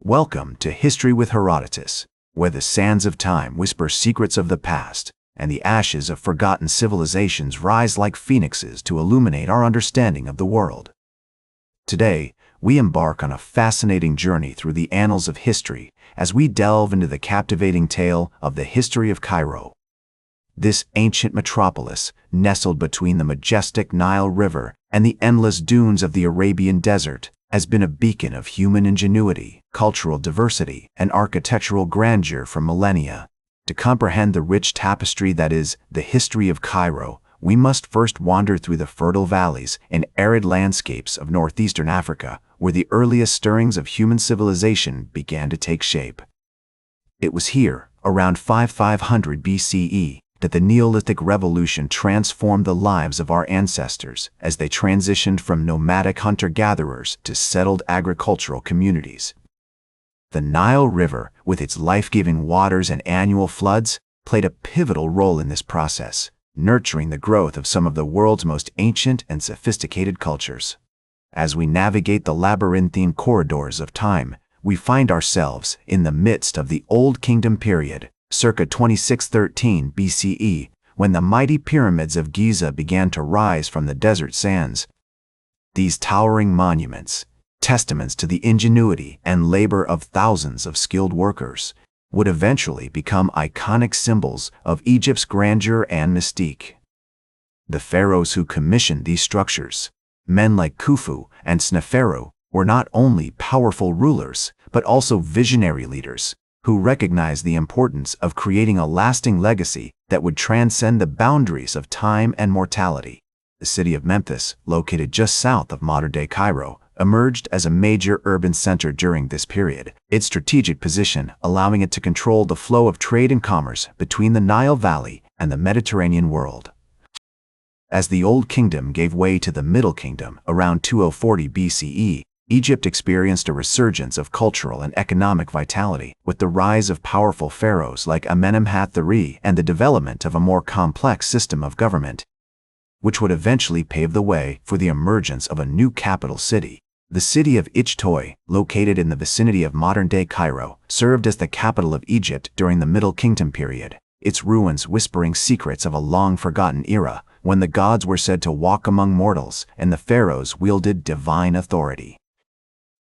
Welcome to History with Herodotus, where the sands of time whisper secrets of the past, and the ashes of forgotten civilizations rise like phoenixes to illuminate our understanding of the world. Today, we embark on a fascinating journey through the annals of history as we delve into the captivating tale of the history of Cairo. This ancient metropolis, nestled between the majestic Nile River and the endless dunes of the Arabian Desert, has been a beacon of human ingenuity, cultural diversity, and architectural grandeur for millennia. To comprehend the rich tapestry that is the history of Cairo, we must first wander through the fertile valleys and arid landscapes of northeastern Africa, where the earliest stirrings of human civilization began to take shape. It was here, around 5500 BCE, that the Neolithic Revolution transformed the lives of our ancestors as they transitioned from nomadic hunter-gatherers to settled agricultural communities. The Nile River, with its life-giving waters and annual floods, played a pivotal role in this process, nurturing the growth of some of the world's most ancient and sophisticated cultures. As we navigate the labyrinthine corridors of time, we find ourselves in the midst of the Old Kingdom period, circa 2613 BCE, when the mighty pyramids of Giza began to rise from the desert sands. These towering monuments, testaments to the ingenuity and labor of thousands of skilled workers, would eventually become iconic symbols of Egypt's grandeur and mystique. The pharaohs who commissioned these structures, men like Khufu and Sneferu, were not only powerful rulers, but also visionary leaders who recognized the importance of creating a lasting legacy that would transcend the boundaries of time and mortality. The city of Memphis, located just south of modern-day Cairo, emerged as a major urban center during this period, its strategic position allowing it to control the flow of trade and commerce between the Nile Valley and the Mediterranean world. As the Old Kingdom gave way to the Middle Kingdom around 2040 BCE, Egypt experienced a resurgence of cultural and economic vitality, with the rise of powerful pharaohs like Amenemhat III and the development of a more complex system of government, which would eventually pave the way for the emergence of a new capital city. The city of Ich-Toi, located in the vicinity of modern-day Cairo, served as the capital of Egypt during the Middle Kingdom period, its ruins whispering secrets of a long-forgotten era when the gods were said to walk among mortals and the pharaohs wielded divine authority.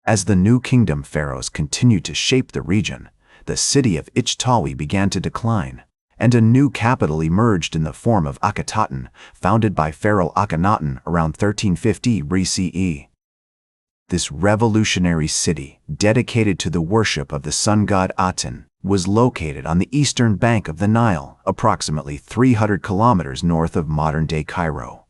As the New Kingdom pharaohs continued to shape the region, the city of Ich-Toi began to decline, and a new capital emerged in the form of Akhetaten, founded by Pharaoh Akhenaten around 1350 BCE. This revolutionary city, dedicated to the worship of the sun god Aten, was located on the eastern bank of the Nile, approximately 300 kilometers north of modern-day Cairo.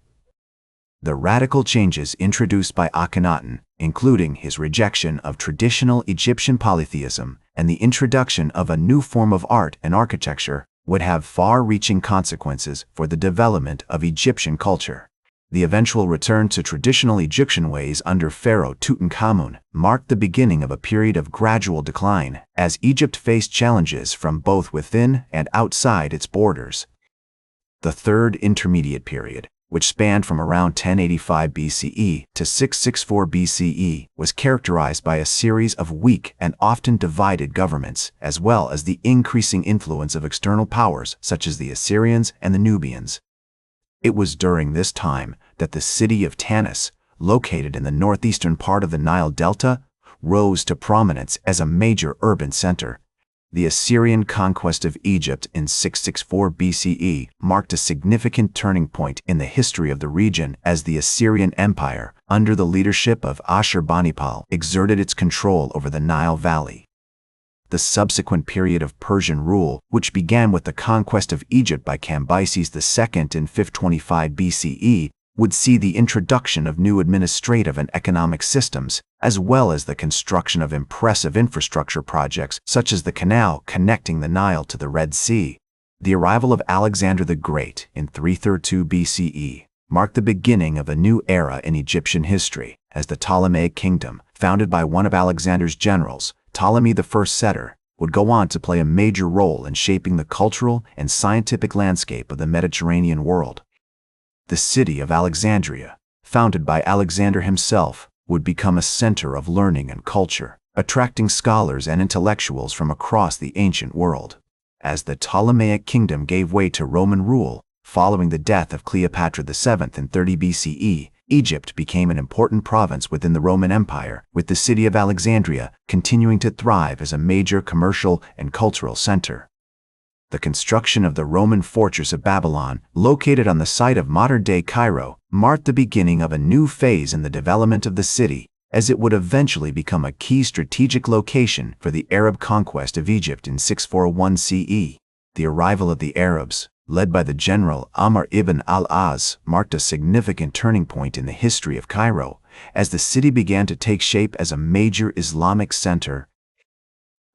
The radical changes introduced by Akhenaten, including his rejection of traditional Egyptian polytheism and the introduction of a new form of art and architecture, would have far-reaching consequences for the development of Egyptian culture. The eventual return to traditional Egyptian ways under Pharaoh Tutankhamun marked the beginning of a period of gradual decline as Egypt faced challenges from both within and outside its borders. The Third Intermediate Period, which spanned from around 1085 BCE to 664 BCE, was characterized by a series of weak and often divided governments, as well as the increasing influence of external powers such as the Assyrians and the Nubians. It was during this time that the city of Tanis, located in the northeastern part of the Nile Delta, rose to prominence as a major urban center. The Assyrian conquest of Egypt in 664 BCE marked a significant turning point in the history of the region as the Assyrian Empire, under the leadership of Ashurbanipal, exerted its control over the Nile Valley. The subsequent period of Persian rule, which began with the conquest of Egypt by Cambyses II in 525 BCE, would see the introduction of new administrative and economic systems, as well as the construction of impressive infrastructure projects such as the canal connecting the Nile to the Red Sea. The arrival of Alexander the Great in 332 BCE marked the beginning of a new era in Egyptian history, as the Ptolemaic kingdom, founded by one of Alexander's generals, Ptolemy the First Setter, would go on to play a major role in shaping the cultural and scientific landscape of the Mediterranean world. The city of Alexandria, founded by Alexander himself, would become a center of learning and culture, attracting scholars and intellectuals from across the ancient world. As the Ptolemaic kingdom gave way to Roman rule, following the death of Cleopatra VII in 30 BCE, Egypt became an important province within the Roman Empire, with the city of Alexandria continuing to thrive as a major commercial and cultural center. The construction of the Roman fortress of Babylon, located on the site of modern-day Cairo, marked the beginning of a new phase in the development of the city, as it would eventually become a key strategic location for the Arab conquest of Egypt in 641 CE. The arrival of the Arabs, led by the general Amr ibn al-As, marked a significant turning point in the history of Cairo, as the city began to take shape as a major Islamic center.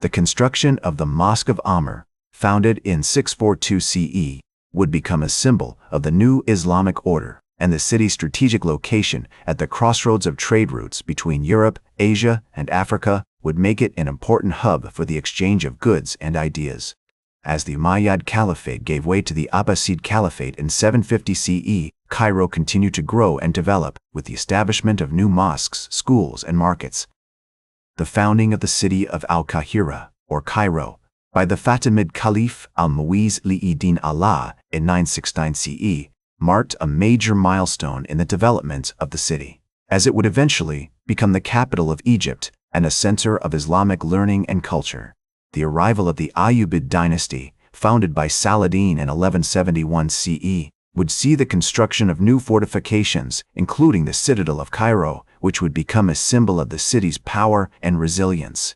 The construction of the Mosque of Amr, founded in 642 CE, would become a symbol of the new Islamic order, and the city's strategic location at the crossroads of trade routes between Europe, Asia, and Africa would make it an important hub for the exchange of goods and ideas. As the Umayyad Caliphate gave way to the Abbasid Caliphate in 750 CE, Cairo continued to grow and develop, with the establishment of new mosques, schools, and markets. The founding of the city of Al-Qahira, or Cairo, by the Fatimid Caliph al-Mu'izz li-Din Allah in 969 CE, marked a major milestone in the development of the city, as it would eventually become the capital of Egypt and a center of Islamic learning and culture. The arrival of the Ayyubid dynasty, founded by Saladin in 1171 CE, would see the construction of new fortifications, including the citadel of Cairo, which would become a symbol of the city's power and resilience.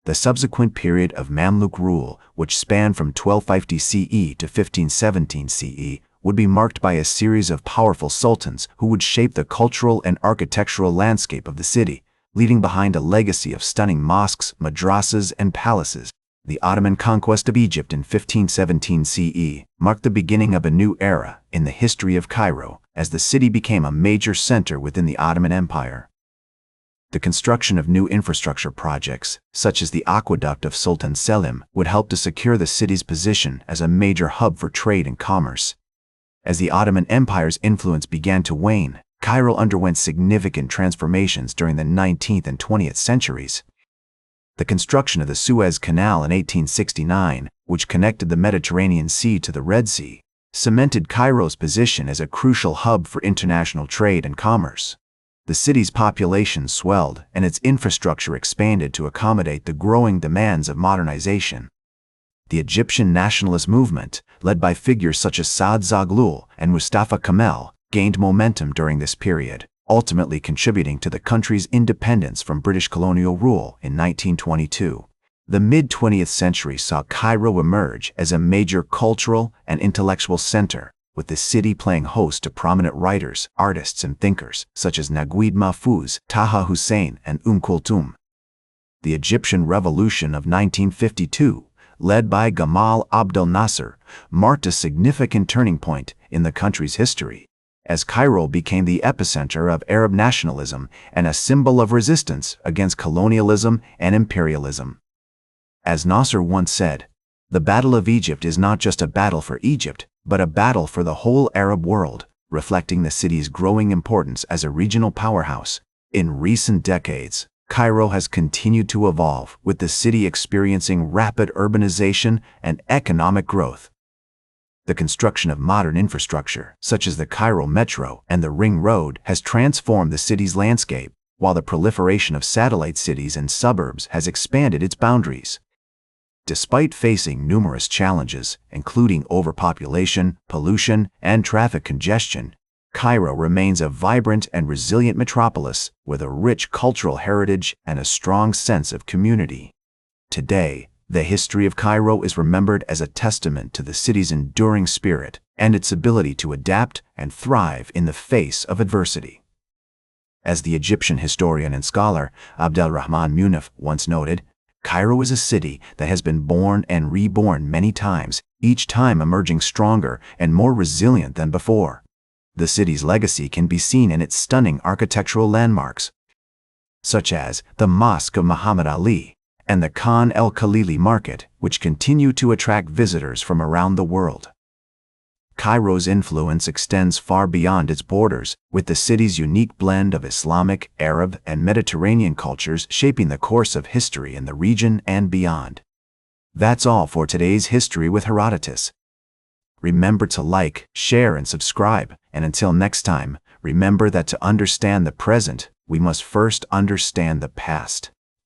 The subsequent period of Mamluk rule, which spanned from 1250 CE to 1517 CE, would be marked by a series of powerful sultans who would shape the cultural and architectural landscape of the city, leaving behind a legacy of stunning mosques, madrasas, and palaces. The Ottoman conquest of Egypt in 1517 CE marked the beginning of a new era in the history of Cairo, as the city became a major center within the Ottoman Empire. The construction of new infrastructure projects, such as the aqueduct of Sultan Selim, would help to secure the city's position as a major hub for trade and commerce. As the Ottoman Empire's influence began to wane, Cairo underwent significant transformations during the 19th and 20th centuries. The construction of the Suez Canal in 1869, which connected the Mediterranean Sea to the Red Sea, cemented Cairo's position as a crucial hub for international trade and commerce. The city's population swelled and its infrastructure expanded to accommodate the growing demands of modernization. The Egyptian nationalist movement, led by figures such as Saad Zaghloul and Mustafa Kemal, gained momentum during this period, ultimately contributing to the country's independence from British colonial rule in 1922. The mid-20th century saw Cairo emerge as a major cultural and intellectual center, with the city playing host to prominent writers, artists, and thinkers such as Naguib Mahfouz, Taha Hussein, and Kulthum. The Egyptian Revolution of 1952, led by Gamal Abdel Nasser, marked a significant turning point in the country's history, as Cairo became the epicenter of Arab nationalism and a symbol of resistance against colonialism and imperialism. As Nasser once said, "The Battle of Egypt is not just a battle for Egypt, but a battle for the whole Arab world," reflecting the city's growing importance as a regional powerhouse. In recent decades, Cairo has continued to evolve, with the city experiencing rapid urbanization and economic growth. The construction of modern infrastructure, such as the Cairo Metro and the Ring Road, has transformed the city's landscape, while the proliferation of satellite cities and suburbs has expanded its boundaries. Despite facing numerous challenges, including overpopulation, pollution, and traffic congestion, Cairo remains a vibrant and resilient metropolis with a rich cultural heritage and a strong sense of community. Today, the history of Cairo is remembered as a testament to the city's enduring spirit and its ability to adapt and thrive in the face of adversity. As the Egyptian historian and scholar Abdelrahman Munif once noted, Cairo is a city that has been born and reborn many times, each time emerging stronger and more resilient than before. The city's legacy can be seen in its stunning architectural landmarks, such as the Mosque of Muhammad Ali and the Khan el-Khalili Market, which continue to attract visitors from around the world. Cairo's influence extends far beyond its borders, with the city's unique blend of Islamic, Arab, and Mediterranean cultures shaping the course of history in the region and beyond. That's all for today's History with Herodotus. Remember to like, share, and subscribe, and until next time, remember that to understand the present, we must first understand the past.